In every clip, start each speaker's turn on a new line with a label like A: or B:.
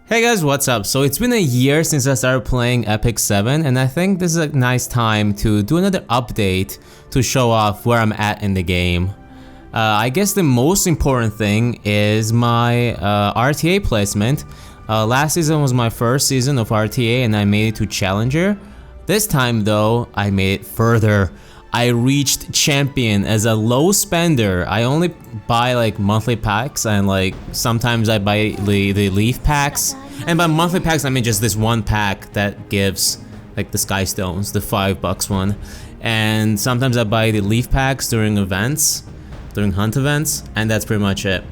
A: Hey guys, what's up? So it's been a year since I started playing Epic 7 and I think this is a nice time to do another update to show off where I'm at in the game. I guess the most important thing is my RTA placement. Last season was my first season of RTA and I made it to Challenger. This time though, I made it further. I reached Champion as a low spender. I only buy like monthly packs and like sometimes I buy the Leaf packs. And by monthly packs I mean just this one pack that gives like the Sky Stones, the $5 one. And sometimes I buy the Leaf packs during events, during hunt events, and that's pretty much it.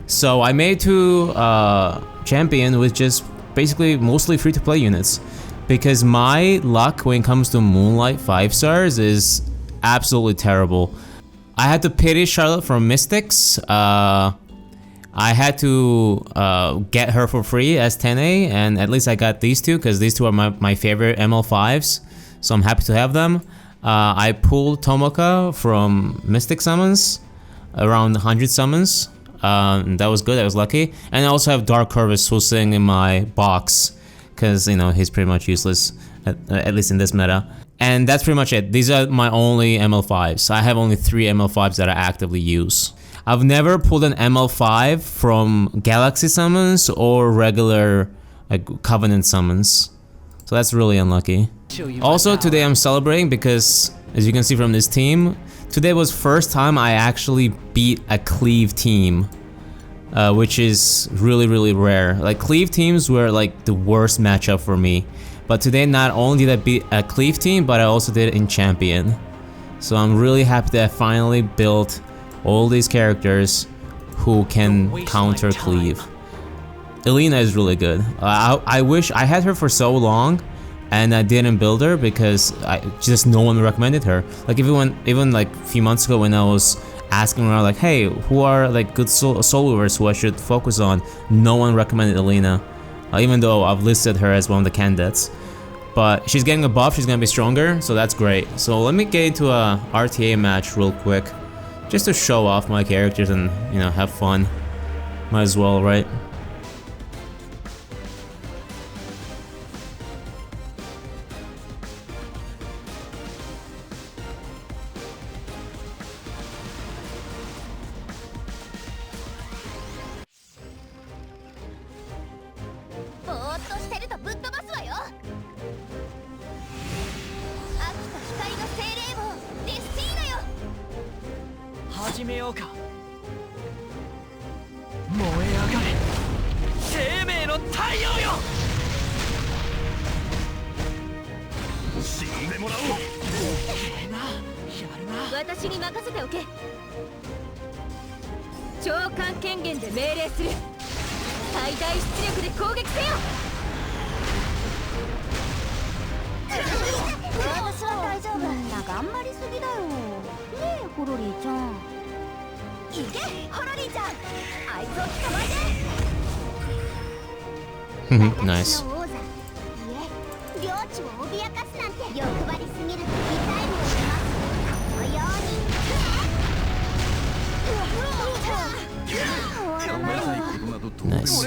A: So I made it to Champion with just basically mostly free-to-play units. Because my luck when it comes to Moonlight 5 stars is absolutely terrible. I had to pity Charlotte from Mystics. I had to get her for free as 10A, and at least I got these two because these two are my favorite ML5s, so I'm happy to have them. I pulled Tomoka from Mystic summons, around 100 summons. That was good, I was lucky. And I also have Dark Corvus who's sitting in my box because, you know, he's pretty much useless, at least in this meta. And that's pretty much it. These are my only ML5s. I have only 3 ML5s that I actively use. I've never pulled an ML5 from Galaxy summons or regular like Covenant summons. So that's really unlucky. Also today I'm celebrating because, as you can see from this team, today was first time I actually beat a Cleave team. Which is really rare. Like Cleave teams were like the worst matchup for me. But today not only did I beat a Cleave team, but I also did it in Champion. So I'm really happy that I finally built all these characters who can counter Cleave. Elena is really good. I wish I had her for so long and I didn't build her because just no one recommended her. Like even like a few months ago when I was asking around like, hey, who are like good soloers who I should focus on, no one recommended Elena. Even though I've listed her as one of the candidates. But she's getting a buff, she's gonna be stronger, so that's great. So let me get into a RTA match real quick, just to show off my characters and, you know, have fun. Might as well, right? Nice. Nice.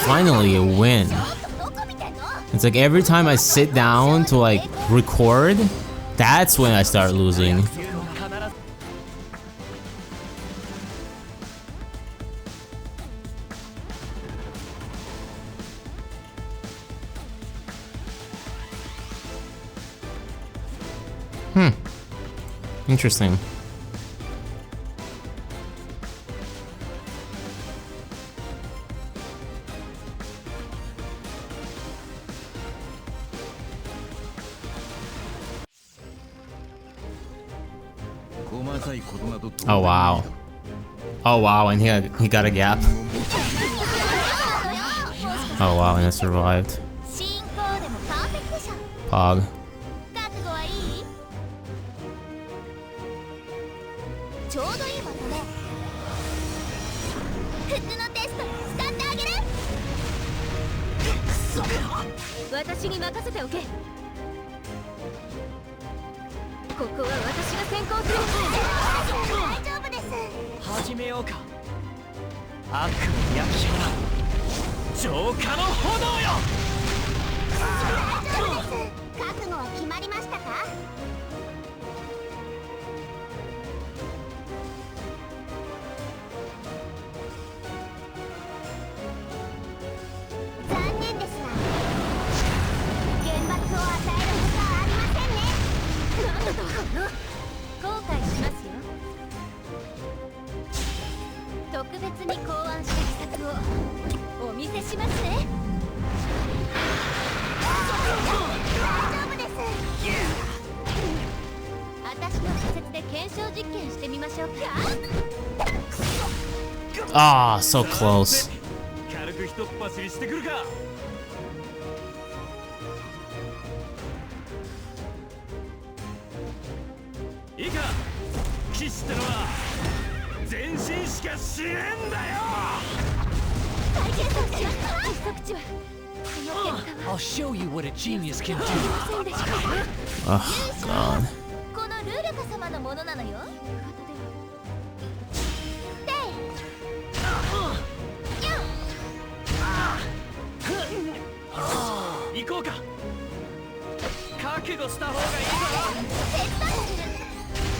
A: Finally a win. It's like every time I sit down to like record, that's when I start losing. Interesting. Oh wow. Oh wow, and he got a gap. Oh wow, and I survived. Pog.
B: 悪の焼き払う浄化の炎よ。
C: 大丈夫です。覚悟は決まりましたか？残念ですが原爆を与えるほかありませんね。なんだと後悔しますよ。特別に考案した秘策をお見せしますね。大丈夫です。私の仮説で検証実験してみましょうか。
A: Ah, so close.
B: 軽く一っ走りしてくるか。いいか、騎士ってのは全身しか知れんだよ。
C: 再現装置一口は
B: I'll show you what a genius can do.
C: そうでしょ
A: Oh god.
C: このルーレカ様のものなのよ。
B: 行こうか。覚悟した方がいいぞ。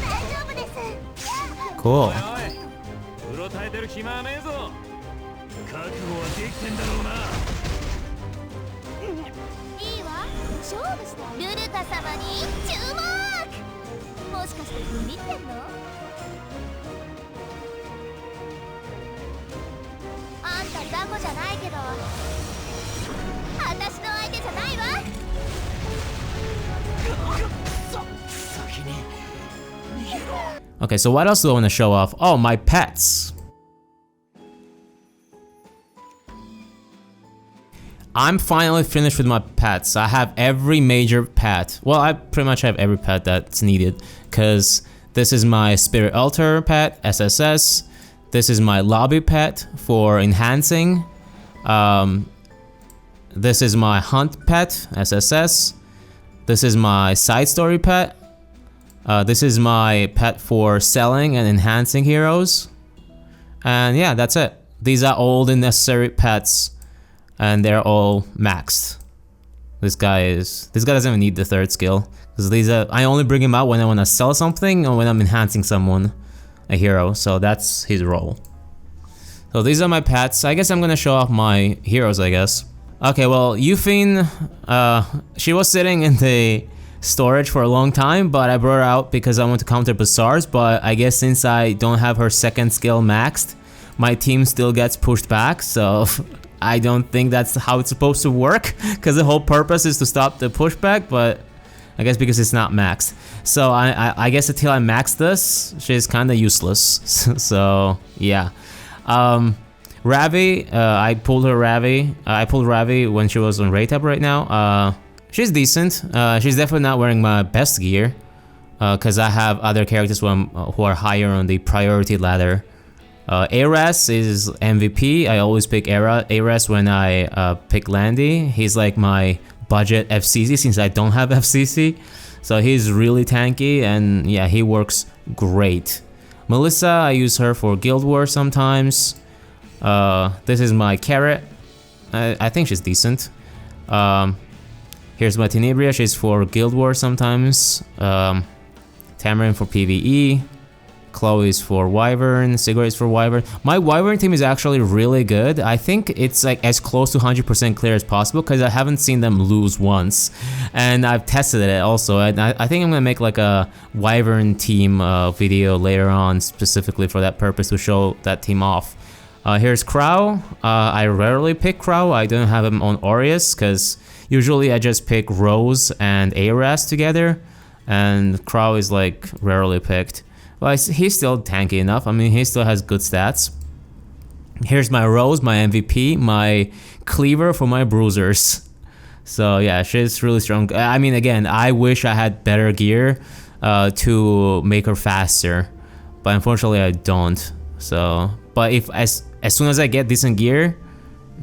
C: 大丈夫です。
A: Cool.
B: おいおい、うろたえてる暇はねえぞ。覚悟はできてんだろうな。
C: いいわ、勝負した。ルルカ様に注目。もしかしてグミってんの？あんた雑魚じゃないけど私の相手じゃないわ。
B: 先に逃げろ。
A: Okay, so what else do I want to show off? Oh, my pets. I'm finally finished with my pets. I have every major pet. Well, I pretty much have every pet that's needed, because this is my Spirit Altar pet, SSS. This is my lobby pet for enhancing. This is my hunt pet, SSS. This is my side story pet. This is my pet for selling and enhancing heroes. And yeah, that's it. These are all the necessary pets, and they're all maxed. This guy doesn't even need the third skill, because I only bring him out when I want to sell something or when I'm enhancing someone, a hero. So that's his role. So these are my pets. I guess I'm gonna show off my heroes, I guess. Okay, well, Yufin, she was sitting in the storage for a long time, but I brought her out because I want to counter Bazaars. But I guess since I don't have her second skill maxed, my team still gets pushed back. So I don't think that's how it's supposed to work, because the whole purpose is to stop the pushback. But I guess because it's not maxed, so I guess until I max this, she's kind of useless. So yeah. Ravi, I pulled Ravi when she was on Raytab right now. She's decent. She's definitely not wearing my best gear, because I have other characters who are higher on the priority ladder. Ares is MVP. I always pick Ares when I pick Landy. He's like my budget FCC since I don't have FCC. So he's really tanky, and yeah, he works great. Melissa, I use her for Guild Wars sometimes. This is my Carrot. I think she's decent. Here's my Tenebria. She's for Guild Wars sometimes. Tamarin for PvE. Chloe's for Wyvern. Sigurd is for Wyvern. My Wyvern team is actually really good. I think it's like as close to 100% clear as possible, because I haven't seen them lose once. And I've tested it also. And I think I'm gonna make like a Wyvern team video later on, specifically for that purpose, to show that team off. Here's Crow. I rarely pick Crow. I don't have him on Aureus, because usually I just pick Rose and Ares together. And Crow is like rarely picked. But he's still tanky enough. I mean, he still has good stats. Here's my Rose, my MVP, my Cleaver for my Bruisers. So yeah, she's really strong. I mean, again, I wish I had better gear to make her faster, but unfortunately I don't. So, but if as soon as I get decent gear,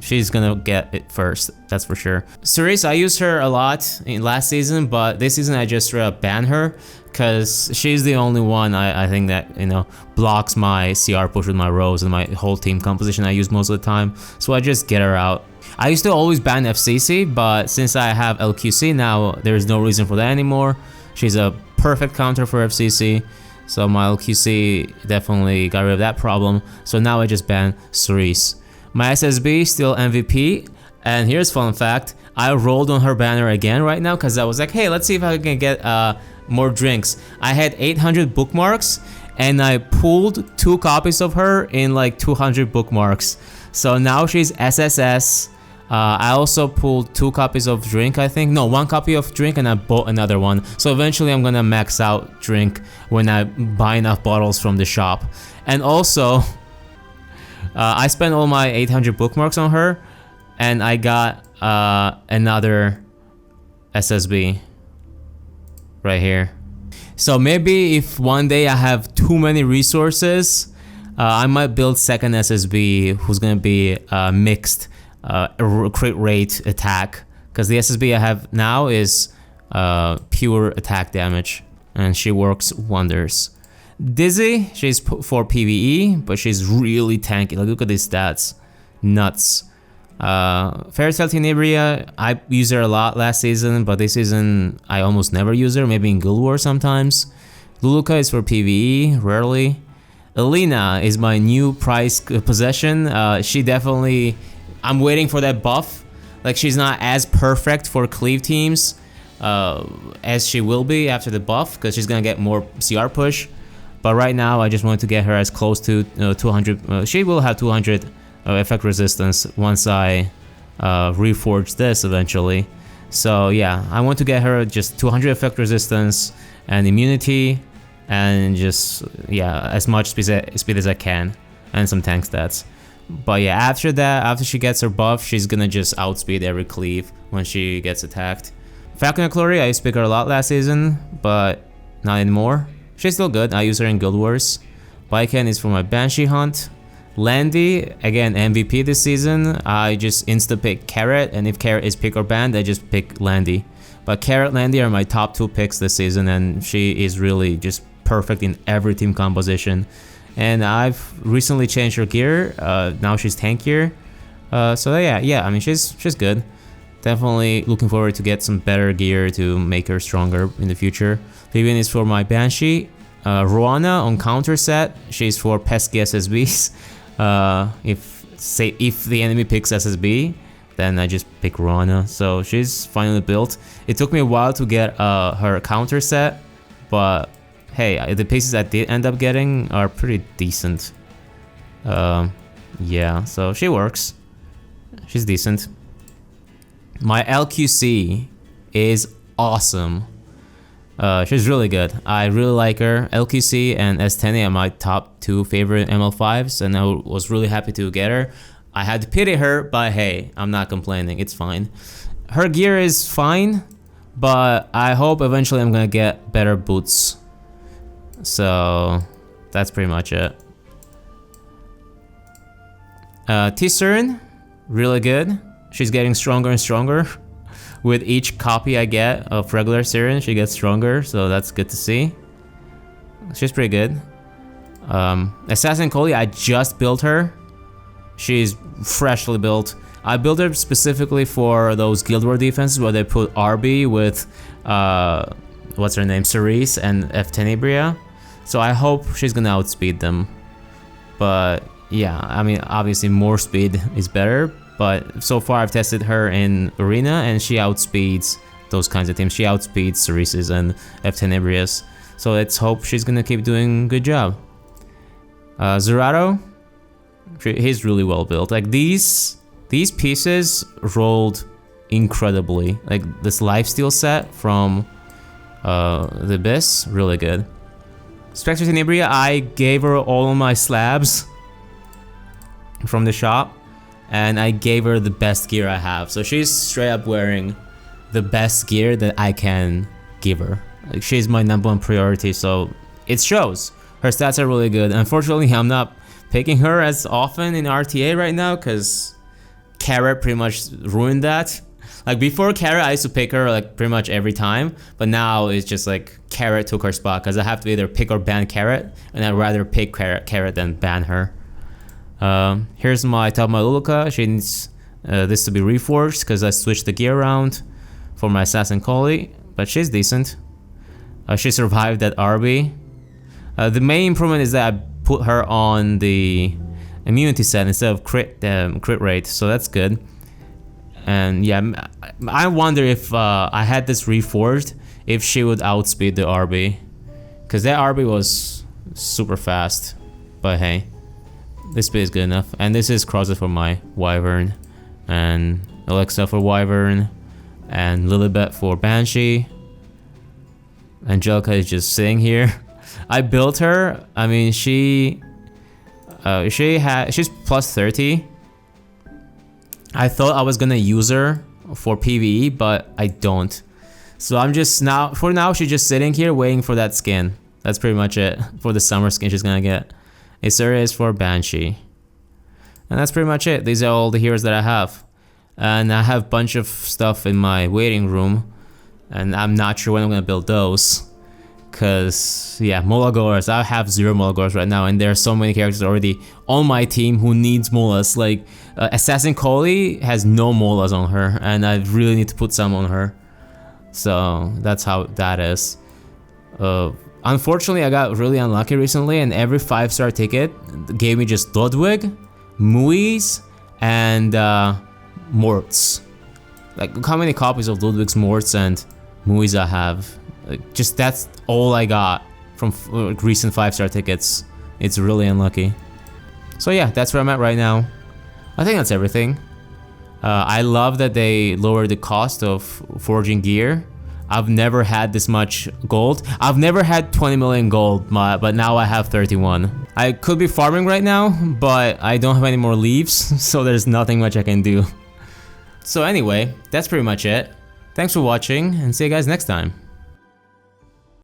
A: she's gonna get it first, that's for sure. Cerise, I used her a lot in last season, but this season I just straight up banned her because she's the only one I think that, you know, blocks my CR push with my Rose and my whole team composition I use most of the time, so I just get her out. I used to always ban FCC, but since I have LQC now, there's no reason for that anymore. She's a perfect counter for FCC, so my LQC definitely got rid of that problem, so now I just ban Cerise. My SSB still MVP, and here's fun fact, I rolled on her banner again right now because I was like, hey, let's see if I can get more drinks. I had 800 bookmarks and I pulled 2 copies of her in like 200 bookmarks. So now she's SSS. I also pulled 2 copies of drink, I think. No, 1 copy of drink, and I bought another one. So eventually I'm gonna max out drink when I buy enough bottles from the shop. And also, I spent all my 800 bookmarks on her, and I got another SSB right here. So maybe if one day I have too many resources, I might build second SSB who's gonna be mixed crit rate attack, because the SSB I have now is pure attack damage and she works wonders. Dizzy, she's for PvE, but she's really tanky. Like, look at these stats, nuts. Fairytale Tenebria, I used her a lot last season, but this season I almost never use her, maybe in Guild Wars sometimes. Luluka is for PvE, rarely. Alina is my new prize possession. She definitely, I'm waiting for that buff. Like, she's not as perfect for cleave teams as she will be after the buff, because she's gonna get more CR push. But right now I just want to get her as close to 200. She will have 200 effect resistance once I reforge this eventually. So yeah, I want to get her just 200 effect resistance and immunity, and just, yeah, as much speed as I can, and some tank stats. But yeah, after that, after she gets her buff, she's gonna just outspeed every cleave when she gets attacked. Falcon Chloe, I used to pick her a lot last season, but not anymore. She's still good, I use her in Guild Wars. Baiken is for my Banshee hunt. Landy, again MVP this season. I just insta-pick Carrot, and if Carrot is pick or banned, I just pick Landy. But Carrot, Landy are my top 2 picks this season, and she is really just perfect in every team composition. And I've recently changed her gear, now she's tankier. So yeah, I mean, she's good. Definitely looking forward to get some better gear to make her stronger in the future. Vivian is for my Banshee. Roana on counter set, she's for pesky SSBs. If the enemy picks SSB, then I just pick Roana. So she's finally built. It took me a while to get her counter set, but hey, the pieces I did end up getting are pretty decent. Yeah, so she works. She's decent. My LQC is awesome. She's really good. I really like her. LQC and S10 are my top 2 favorite ML5s, and I was really happy to get her. I had to pity her, but hey, I'm not complaining. It's fine. Her gear is fine, but I hope eventually I'm gonna get better boots. So that's pretty much it. T-Cern, really good. She's getting stronger and stronger. With each copy I get of regular Siren, she gets stronger, so that's good to see. She's pretty good. Assassin Coley, I just built her. She's freshly built. I built her specifically for those Guild War defenses where they put RB with, what's her name, Cerise and F Tenebria. So I hope she's gonna outspeed them. But yeah, I mean, obviously more speed is better. But so far I've tested her in Arena and she outspeeds those kinds of teams. She outspeeds Cerise's and F Tenebria's. So let's hope she's gonna keep doing a good job. Zerato, he's really well built. Like these pieces rolled incredibly. Like this lifesteal set from the Abyss, really good. Spectre Tenebria, I gave her all of my slabs from the shop, and I gave her the best gear I have. So she's straight up wearing the best gear that I can give her. Like, she's my #1 priority, so it shows. Her stats are really good. Unfortunately, I'm not picking her as often in RTA right now because Carrot pretty much ruined that. Like before Carrot, I used to pick her like pretty much every time, but now it's just like Carrot took her spot because I have to either pick or ban Carrot, and I'd rather pick Carrot than ban her. Here's my Tabma Luluka. She needs this to be reforged because I switched the gear around for my Assassin Collie, but she's decent. She survived that RB. The main improvement is that I put her on the immunity set instead of crit rate, so that's good. And yeah, I wonder if I had this reforged, if she would outspeed the RB, because that RB was super fast. But hey, this speed is good enough. And this is Crosses for my Wyvern, and Alexa for Wyvern, and Lilibet for Banshee. Angelica is just sitting here. I built her. I mean, she's plus 30. I thought I was gonna use her for PvE, but I don't. So I'm just for now she's just sitting here waiting for that skin. That's pretty much it for the summer skin she's gonna get. Isura is for Banshee. And that's pretty much it. These are all the heroes that I have. And I have a bunch of stuff in my waiting room, and I'm not sure when I'm gonna build those. Cause yeah, Molagors, I have 0 Molagors right now, and there are so many characters already on my team who needs Molas. Like Assassin Collie has no Molas on her, and I really need to put some on her. So that's how that is. Unfortunately, I got really unlucky recently, and every 5-star ticket gave me just Ludwig, Muis, and Morts. Like, how many copies of Ludwig's, Morts, and Muis I have? Just that's all I got from recent 5-star tickets. It's really unlucky. So yeah, that's where I'm at right now. I think that's everything. I love that they lowered the cost of forging gear. I've never had this much gold. I've never had 20 million gold, but now I have 31. I could be farming right now, but I don't have any more leaves, so there's nothing much I can do. So anyway, that's pretty much it. Thanks for watching, and see you guys next time.